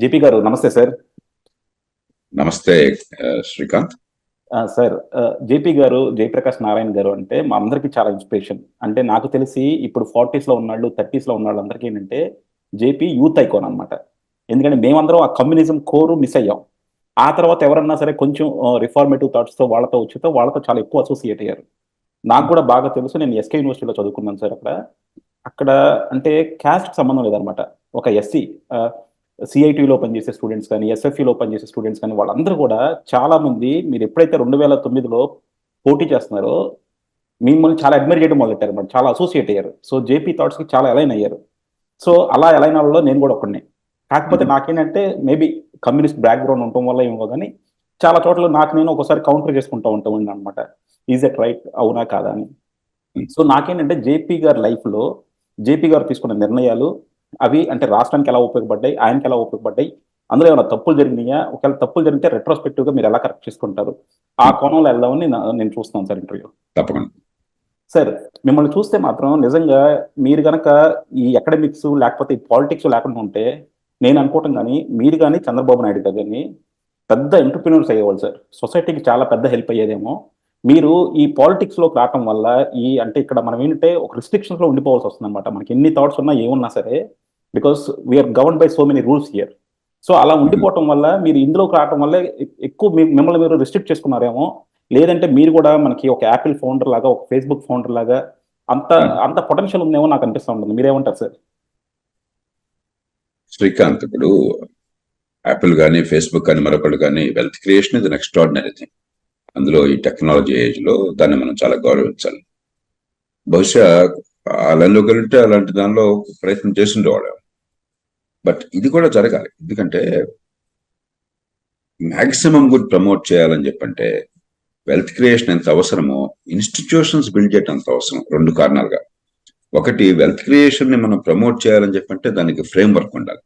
JP గారు నమస్తే sir. నమస్తే శ్రీకాంత్. సార్, జేపీ గారు, జయప్రకాష్ నారాయణ గారు అంటే మా అందరికీ చాలా ఇన్స్పిరేషన్. అంటే నాకు తెలిసి ఇప్పుడు 40s లో ఉన్నాళ్ళు, 30s లో ఉన్నాళ్ళు అందరికీ ఏంటంటే జేపీ యూత్ ఐకాన్ అనమాట. ఎందుకంటే మేమందరం ఆ కమ్యూనిజం కోరు మిస్ అయ్యాం. ఆ తర్వాత ఎవరన్నా సరే కొంచెం రిఫార్మేటివ్ థాట్స్తో వాళ్ళతో చాలా ఎక్కువ అసోసియేట్ అయ్యారు. నాకు కూడా బాగా తెలుసు. నేను ఎస్కే యూనివర్సిటీలో చదువుకున్నాను సార్. అక్కడ అక్కడ అంటే క్యాస్ట్ సంబంధం లేదనమాట. ఒక ఎస్సీ సిఐటిలో పనిచేసే స్టూడెంట్స్ కానీ, ఎస్ఎఫ్ఈలో పనిచేసే స్టూడెంట్స్ కానీ వాళ్ళందరూ కూడా చాలా మంది మీరు ఎప్పుడైతే 2009లో పోటీ చేస్తున్నారో మిమ్మల్ని చాలా అడ్మైర్ చేయడం మొదలెట్టారు అనమాట. చాలా అసోసియేట్ అయ్యారు. సో జేపీ థాట్స్కి చాలా అలైన్ అయ్యారు. సో అలా అలైన్ అవ్వడంలో నేను కూడా ఒకడిని. కాకపోతే నాకేంటంటే మేబీ కమ్యూనిస్ట్ బ్యాక్గ్రౌండ్ ఉండటం వల్ల ఏమో కానీ చాలా చోట్ల నాకు నేను ఒకసారి కౌంటర్ చేసుకుంటూ ఉంటాను అనమాట. ఈజ్ ఎట్ రైట్, అవునా కాదా అని. సో నాకేంటంటే జేపీ గారి లైఫ్లో జేపీ గారు తీసుకున్న నిర్ణయాలు అవి అంటే రాష్ట్రానికి ఎలా ఉపయోగపడ్డాయి, ఆయనకి ఎలా ఉపయోగపడ్డాయి, అందులో ఏమైనా తప్పులు జరిగినాయా, ఒకవేళ తప్పులు జరిగితే రెట్రోస్పెక్టివ్గా మీరు ఎలా కరెక్ట్ చేసుకుంటారు, ఆ కోణంలో వెళ్దామని నేను చూస్తున్నాను సార్ ఇంటర్వ్యూ. తప్పకుండా సార్, మిమ్మల్ని చూస్తే మాత్రం నిజంగా మీరు కనుక ఈ అకాడమిక్స్ లేకపోతే ఈ పాలిటిక్స్ లేకుండా ఉంటే నేను అనుకోవటం కానీ మీరు కానీ చంద్రబాబు నాయుడు గారు కానీ పెద్ద ఎంటర్ప్రినర్స్ అయ్యేవాళ్ళు సార్. సొసైటీకి చాలా పెద్ద హెల్ప్ అయ్యేదేమో. మీరు ఈ పాలిటిక్స్లోకి రావటం వల్ల అంటే ఇక్కడ మనం ఏంటంటే ఒక రిస్ట్రిక్షన్స్లో ఉండిపోవాల్సి వస్తుంది అనమాట. మనకి ఎన్ని థాట్స్ ఉన్నా ఏమున్నా సరే, because we're govern by so many rules here. So అలా ఉండిపోవటం వల్ల మీరు ఇందులోకి రావటం వల్ల ఎక్కువ మిమ్మల్ని మీరు రిస్ట్రిక్ట్ చేసుకున్నారేమో. లేదంటే మీరు కూడా మనకి ఒక యాపిల్ ఫౌండర్ లాగా, ఒక ఫేస్బుక్ ఫౌండర్ లాగా అంత పొటెన్షియల్ ఉందేమో నాకు అనిపిస్తూ ఉంటుంది. మీరేమంటారు సార్? శ్రీకాంత్, ఇప్పుడు యాపిల్ కానీ, ఫేస్బుక్ కానీ, మరొకళ్ళు కానీ వెల్త్ క్రియేషన్ ఇది ఎక్స్ట్రాడినరీ థింగ్. అందులో ఈ టెక్నాలజీ ఏజ్లో దాన్ని మనం చాలా గౌరవించాలి. బహుశా అలాంటి కలిగితే అలాంటి దానిలో ప్రయత్నం చేస్తుండేవాడు. బట్ ఇది కూడా జరగాలి. ఎందుకంటే మ్యాక్సిమం గుడ్ ప్రమోట్ చేయాలని చెప్పంటే వెల్త్ క్రియేషన్ ఎంత అవసరమో ఇన్స్టిట్యూషన్స్ బిల్డ్ చేయడం అంత అవసరం. 2 కారణాలుగా. ఒకటి, వెల్త్ క్రియేషన్ ని మనం ప్రమోట్ చేయాలని చెప్పంటే దానికి ఫ్రేమ్ వర్క్ ఉండాలి.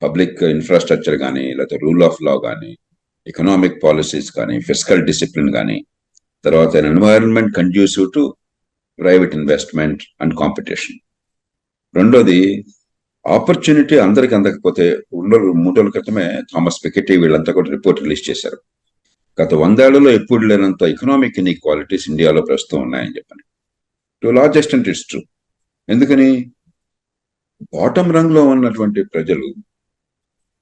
పబ్లిక్ ఇన్ఫ్రాస్ట్రక్చర్ కానీ, లేకపోతే రూల్ ఆఫ్ లా కానీ, ఎకనామిక్ పాలసీస్ కానీ, ఫిస్కల్ డిసిప్లిన్ కానీ, తర్వాత environment conducive to private investment and competition. రెండోది, ఆపర్చునిటీ అందరికి అందకపోతే 3 రోజుల క్రితమే థామస్ పికెటీ వీళ్ళంతా కూడా రిపోర్ట్ రిలీజ్ చేశారు. గత 100 ఏళ్లలో ఎప్పుడు లేనంత ఎకనామిక్ ఇన్ఈక్వాలిటీస్ ఇండియాలో ప్రస్తుతం ఉన్నాయని చెప్పని. To large extent it's true. ఎందుకని? బాటమ్ రంగ్లో ఉన్నటువంటి ప్రజలు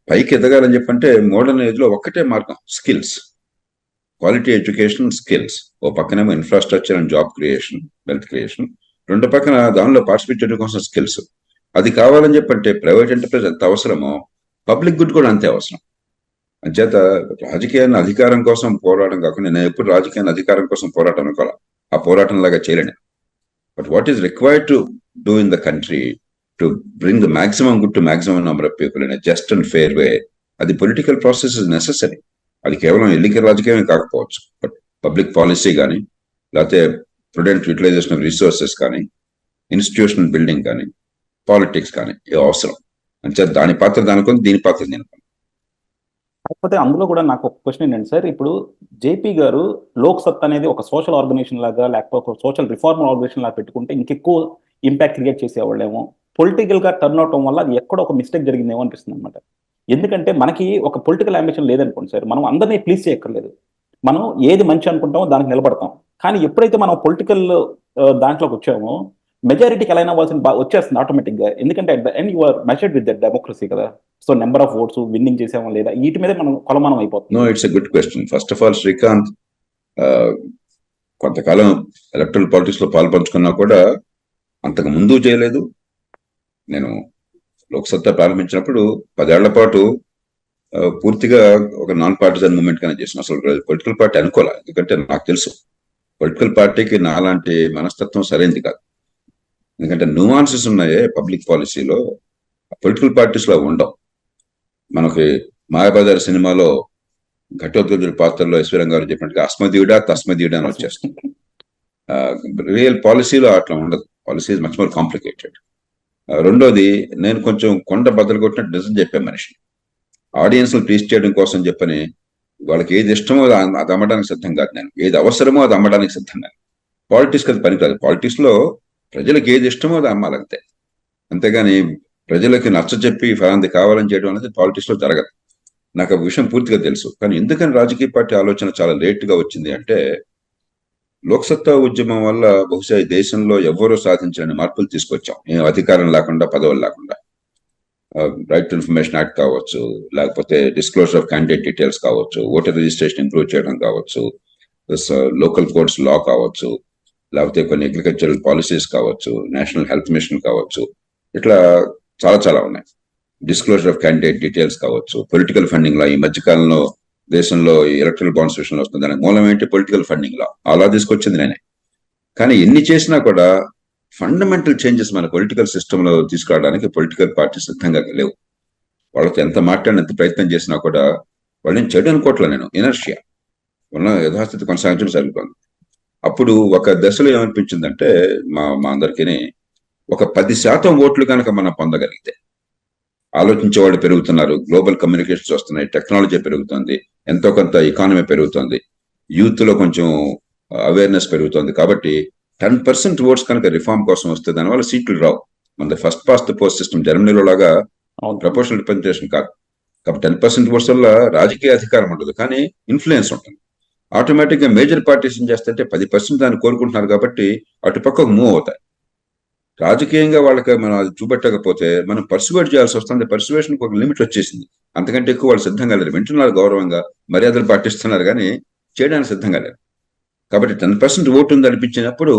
పైకి ఎదగాలని చెప్పంటే మోడర్న్ ఏజ్ లో ఒక్కటే మార్గం, స్కిల్స్, క్వాలిటీ ఎడ్యుకేషన్, స్కిల్స్. ఓ పక్కనేమో infrastructure and job creation, wealth creation. రెండో పక్కన దానిలో పార్టిసిపేట్ చేయడం కోసం స్కిల్స్. అది కావాలని చెప్పంటే ప్రైవేట్ ఎంటర్ప్రైజ్ ఎంత అవసరమో పబ్లిక్ గుడ్ కూడా అంతే అవసరం. అంచేత రాజకీయాన్ని అధికారం కోసం పోరాటం కాకుండా, నేను ఎప్పుడు రాజకీయాన్ని అధికారం కోసం పోరాటం అనుకోవాలి, ఆ పోరాటం లాగా చేయలేను. But what is required to do in the country to bring the maximum good to maximum number of people in a just and fair way, అది పొలిటికల్ ప్రాసెస్ ఇస్ నెసెసరీ. అది కేవలం ఎన్నికల రాజకీయమే కాకపోవచ్చు, బట్ పబ్లిక్ పాలసీ కానీ, లేకపోతే prudent utilisation of resources కానీ, institutional building కానీ, పాలిటిక్స్ కానీ అవసరం. అంటే దాని పాత్ర దానికొని, దీని పాత్ర దీనికి. కాకపోతే అందులో కూడా నాకు ఒక క్వశ్చన్ ఏంటంటే సార్, ఇప్పుడు జేపీ గారు లోక్ సత్ అనేది ఒక సోషల్ ఆర్గనైజేషన్ లాగా, లేకపోతే ఒక సోషల్ రిఫార్మ్ ఆర్గనైజేషన్ లాగా పెట్టుకుంటే ఇంకెక్కువ ఇంపాక్ట్ క్రియేట్ చేసేవాళ్ళేమో. పొలిటికల్ గా టర్న్ అవటం వల్ల అది ఎక్కడో ఒక మిస్టేక్ జరిగిందేమో అనిపిస్తుంది అనమాట. ఎందుకంటే మనకి ఒక పొలిటికల్ అంబిషన్ లేదనుకోండి సార్, మనం అందరినీ ప్లీజ్ చేయక్కర్లేదు. మనం ఏది మంచి అనుకుంటామో దానికి నిలబడతాం. కానీ ఎప్పుడైతే మనం పొలిటికల్ దాంట్లోకి వచ్చామో మెజారిటీకి ఎలా అయినా వచ్చేస్తుంది ఆటోమేటిక్గా. ఎందుకంటే at the end you are measured with that democracy కదా. So number of votes, winning చేసామో లేదా, వీటి మీద మనం కొలమానం అయిపోతుంది. No, it's a good question. First of all Srikanth, కొంతకాలం ఎలక్ట్రల్ పాలిటిక్స్ లో పాల్పంచుకున్నా కూడా అంతకు ముందు చేయలేదు. నేను లోక్సత్తా ప్రారంభించినప్పుడు 10 ఏళ్ల పాటు పూర్తిగా ఒక నాన్ పార్టిజన్ మూవ్మెంట్ గానే చేసిన. అసలు పొలిటికల్ పార్టీ అనుకోలే. ఎందుకంటే నాకు తెలుసు పొలిటికల్ పార్టీకి నాలాంటి మనస్తత్వం సరైనది కాదు. ఎందుకంటే న్యూఆన్సెస్ ఉన్నాయే పబ్లిక్ పాలసీలో, పొలిటికల్ పార్టీస్ లో ఉండవు. మనకి మాయాబజార్ సినిమాలో ఘటోత్కచుడి పాత్రలో ఈశ్వరం గారు చెప్పినట్టుగా అస్మదీయుడా తస్మదీయుడా అని వచ్చేస్తుంది. రియల్ పాలసీలో అట్లా ఉండదు. Policy is much more complicated. రెండోది, నేను కొంచెం కొండ బద్దలు కొట్టినట్టు నిజం చెప్పే మనిషి. ఆడియన్స్ ప్లీజ్ చేయడం కోసం చెప్పని వాళ్ళకి ఏది ఇష్టమో అది అమ్మడానికి సిద్ధం కాదు నేను. ఏది అవసరమో అది అమ్మడానికి సిద్ధం కాదు. పాలిటిక్స్ అది పని కాదు. పాలిటిక్స్ లో ప్రజలకు ఏది ఇష్టమో అది అమ్మాలంతే. అంతేగాని ప్రజలకి నచ్చజెప్పి ఫలాంది కావాలని చేయడం అనేది పాలిటిక్స్ లో జరగదు. నాకు ఆ విషయం పూర్తిగా తెలుసు. కానీ ఎందుకని రాజకీయ పార్టీ ఆలోచన చాలా లేట్ గా వచ్చింది అంటే, లోక్సత్తా ఉద్యమం వల్ల బహుశా ఈ దేశంలో ఎవ్వరూ సాధించలేని మార్పులు తీసుకొచ్చాం. ఏం అధికారం లేకుండా, పదవులు లేకుండా. రైట్ టు ఇన్ఫర్మేషన్ యాక్ట్ కావచ్చు, లేకపోతే డిస్క్లోజర్ ఆఫ్ క్యాండిడేట్ డీటెయిల్స్ కావచ్చు, ఓటర్ రిజిస్ట్రేషన్ ఇంప్రూవ్ చేయడం కావచ్చు, లోకల్ కోడ్స్ లా కావచ్చు, లేకపోతే కొన్ని అగ్రికల్చరల్ పాలసీస్ కావచ్చు, నేషనల్ హెల్త్ మిషన్ కావచ్చు, ఇట్లా చాలా చాలా ఉన్నాయి. డిస్క్లోజర్ ఆఫ్ క్యాండిడేట్ డీటెయిల్స్ కావచ్చు, పొలిటికల్ ఫండింగ్ లా ఈ మధ్యకాలంలో దేశంలో ఎలక్ట్రల్ బాండ్స్ విషయంలో వస్తుంది. దానికి మూలం ఏంటి? పొలిటికల్ ఫండింగ్ లా. అలా తీసుకొచ్చింది నేనే. కానీ ఎన్ని చేసినా కూడా ఫండమెంటల్ చేంజెస్ మన పొలిటికల్ సిస్టమ్ లో తీసుకురావడానికి పొలిటికల్ పార్టీ సిద్ధంగా లేవు. వాళ్ళతో ఎంత మాట్లాడిన, ఎంత ప్రయత్నం చేసినా కూడా వాళ్ళని చెడు అనుకోవట్లే నేను. ఇనర్షియా ఉన్న యథాస్థితి కొనసాగించడం జరుగుతుంది. అప్పుడు ఒక దశలో ఏమనిపించిందంటే మా మా అందరికీ, ఒక 10% ఓట్లు కనుక మనం పొందగలిగితే, ఆలోచించేవాళ్ళు పెరుగుతున్నారు, గ్లోబల్ కమ్యూనికేషన్స్ వస్తున్నాయి, టెక్నాలజీ పెరుగుతుంది, ఎంతో కొంత ఎకానమీ పెరుగుతుంది, యూత్ లో కొంచెం అవేర్నెస్ పెరుగుతుంది. కాబట్టి 10% ఓట్స్ కనుక రిఫార్మ్ కోసం వస్తే దానివల్ల సీట్లు రావు. మన first past the post system జర్మనీలో లాగా ప్రపోర్షనల్ రిప్రజెంటేషన్ కాదు. కాబట్టి 10% ఓట్స్ వల్ల రాజకీయ అధికారం ఉండదు, కానీ ఇన్ఫ్లుయెన్స్ ఉంటుంది. ఆటోమేటిక్ గా మేజర్ పార్టీస్ ఏం చేస్తాయంటే 10% దాన్ని కోరుకుంటున్నారు కాబట్టి అటుపక్కకు మూవ్ అవుతాయి. రాజకీయంగా వాళ్ళకి మనం అది చూపెట్టకపోతే మనం పర్సువేట్ చేయాల్సి వస్తుంది. పర్సువేషన్ ఒక లిమిట్ వచ్చేసింది. అంతకంటే ఎక్కువ వాళ్ళు సిద్ధంగా లేరు. వింటున్నారు, గౌరవంగా మర్యాదలు పాటిస్తున్నారు, కానీ చేయడానికి సిద్ధంగా లేరు. కాబట్టి 10% ఓటు ఉంది అనిపించినప్పుడు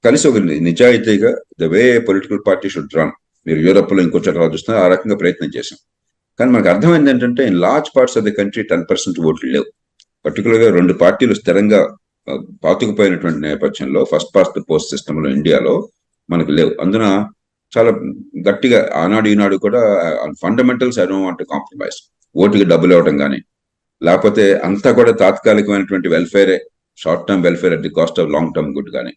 కలిసి ఒక నిజాయితీగా the way political party should run, మీరు యూరోప్ లో ఇంకో చోట చూస్తున్నారు, ఆ రకంగా ప్రయత్నం చేశాం. కానీ మనకు అర్థమైంది ఏంటంటే in large parts of the country 10% ఓట్లు లేవు. పర్టికులర్ గా 2 పార్టీలు స్థిరంగా పాతుకుపోయినటువంటి నేపథ్యంలో first past the post system లో ఇండియాలో మనకు లేవు. అందున చాలా గట్టిగా ఆనాడు ఈనాడు కూడా fundamentals I don't want to compromise. ఓటుకి డబ్బులు ఇవ్వడం కానీ, లేకపోతే అంతా కూడా తాత్కాలికమైనటువంటి వెల్ఫేరే, short term welfare at the cost of long term good కానీ,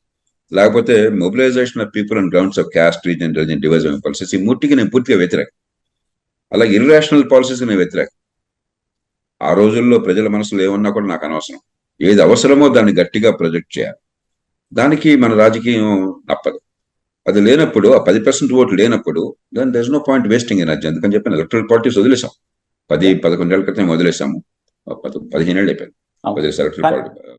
లేకపోతే mobilisation of people and grounds of caste, reason, division policies, ఈ మూర్తికి నేను పూర్తిగా వ్యతిరేకం. అలాగే ఇర్రేషనల్ పాలసీస్ నేను వ్యతిరేకం. ఆ రోజుల్లో ప్రజల మనసులో ఏమన్నా కూడా నాకు అనవసరం. ఏది అవసరమో దాన్ని గట్టిగా ప్రొజెక్ట్ చేయాలి. దానికి మన రాజకీయం తప్పదు. అది లేనప్పుడు, ఆ 10% ఓట్లు లేనప్పుడు, then there is no point wasting energy. అందుకని చెప్పి ఎలక్ట్రల్ పార్టీస్ వదిలేసాం. 10-11 ఏళ్ల క్రితం వదిలేసాము. 15 ఏళ్ళు అయిపోయింది వదిలేసి ఎలక్ట్రల్ పార్టీ.